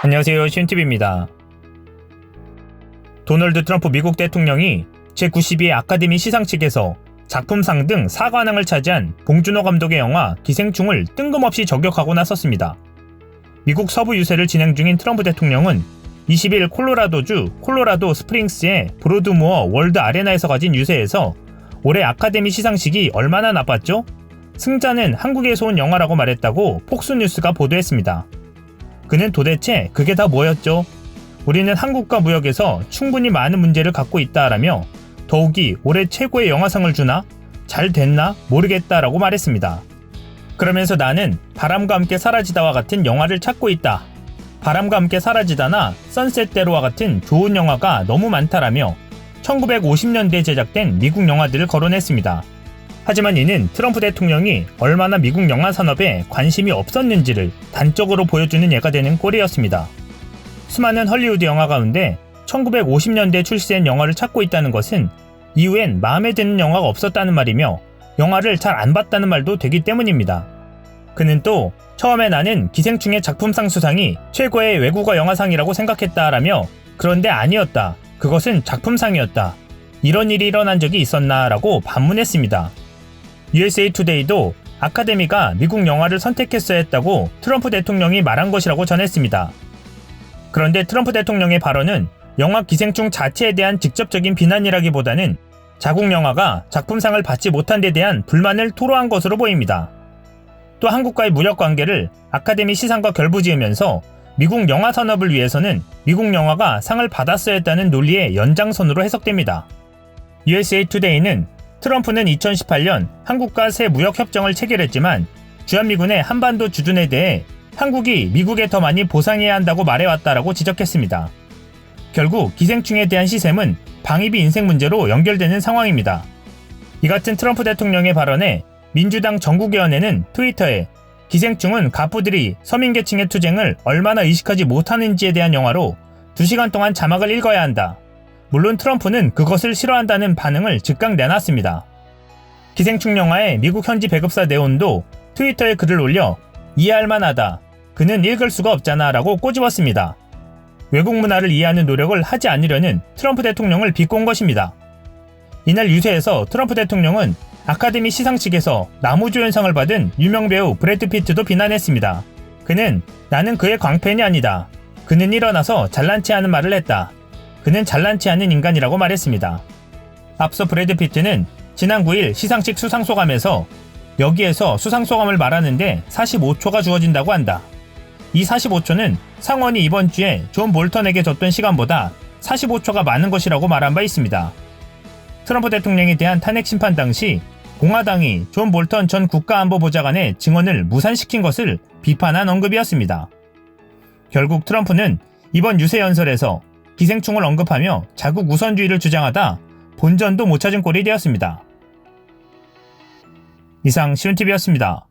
안녕하세요, 신TV입니다. 도널드 트럼프 미국 대통령이 제92회 아카데미 시상식에서 작품상 등 4관왕을 차지한 봉준호 감독의 영화 기생충을 뜬금없이 저격하고 나섰습니다. 미국 서부 유세를 진행 중인 트럼프 대통령은 20일 콜로라도주 콜로라도 스프링스의 브로드모어 월드 아레나에서 가진 유세에서 올해 아카데미 시상식이 얼마나 나빴죠? 승자는 한국에서 온 영화라고 말했다고 폭스뉴스가 보도했습니다. 그는 도대체 그게 다 뭐였죠? 우리는 한국과 무역에서 충분히 많은 문제를 갖고 있다라며 더욱이 올해 최고의 영화상을 주나? 잘 됐나? 모르겠다라고 말했습니다. 그러면서 나는 바람과 함께 사라지다와 같은 영화를 찾고 있다. 바람과 함께 사라지다나 선셋대로와 같은 좋은 영화가 너무 많다라며 1950년대에 제작된 미국 영화들을 거론했습니다. 하지만 이는 트럼프 대통령이 얼마나 미국 영화 산업에 관심이 없었는지를 단적으로 보여주는 예가 되는 꼴이었습니다. 수많은 헐리우드 영화 가운데 1950년대에 출시된 영화를 찾고 있다는 것은 이후엔 마음에 드는 영화가 없었다는 말이며 영화를 잘 안 봤다는 말도 되기 때문입니다. 그는 또 처음에 나는 기생충의 작품상 수상이 최고의 외국어 영화상이라고 생각했다라며 그런데 아니었다. 그것은 작품상이었다. 이런 일이 일어난 적이 있었나? 라고 반문했습니다. USA 투데이도 아카데미가 미국 영화를 선택했어야 했다고 트럼프 대통령이 말한 것이라고 전했습니다. 그런데 트럼프 대통령의 발언은 영화 기생충 자체에 대한 직접적인 비난이라기보다는 자국 영화가 작품상을 받지 못한 데 대한 불만을 토로한 것으로 보입니다. 또 한국과의 무역 관계를 아카데미 시상과 결부지으면서 미국 영화 산업을 위해서는 미국 영화가 상을 받았어야 했다는 논리의 연장선으로 해석됩니다. USA 투데이는 트럼프는 2018년 한국과 새 무역 협정을 체결했지만 주한미군의 한반도 주둔에 대해 한국이 미국에 더 많이 보상해야 한다고 말해왔다라고 지적했습니다. 결국 기생충에 대한 시샘은 방위비 인생 문제로 연결되는 상황입니다. 이 같은 트럼프 대통령의 발언에 민주당 전국위원회는 트위터에 기생충은 가부들이 서민계층의 투쟁을 얼마나 의식하지 못하는지에 대한 영화로 2시간 동안 자막을 읽어야 한다. 물론 트럼프는 그것을 싫어한다는 반응을 즉각 내놨습니다. 기생충 영화의 미국 현지 배급사 네온도 트위터에 글을 올려 이해할 만하다. 그는 읽을 수가 없잖아 라고 꼬집었습니다. 외국 문화를 이해하는 노력을 하지 않으려는 트럼프 대통령을 비꼰 것입니다. 이날 유세에서 트럼프 대통령은 아카데미 시상식에서 나무조연상을 받은 유명 배우 브래드 피트도 비난했습니다. 그는 나는 그의 광팬이 아니다. 그는 일어나서 잘난체 하는 말을 했다. 그는 잘난체 하는 인간이라고 말했습니다. 앞서 브래드 피트는 지난 9일 시상식 수상소감에서 여기에서 수상소감을 말하는데 45초가 주어진다고 한다. 이 45초는 상원이 이번 주에 존 볼턴에게 줬던 시간보다 45초가 많은 것이라고 말한 바 있습니다. 트럼프 대통령에 대한 탄핵 심판 당시 공화당이 존 볼턴 전 국가안보보좌관의 증언을 무산시킨 것을 비판한 언급이었습니다. 결국 트럼프는 이번 유세 연설에서 기생충을 언급하며 자국 우선주의를 주장하다 본전도 못 찾은 꼴이 되었습니다. 이상 시온TV였습니다.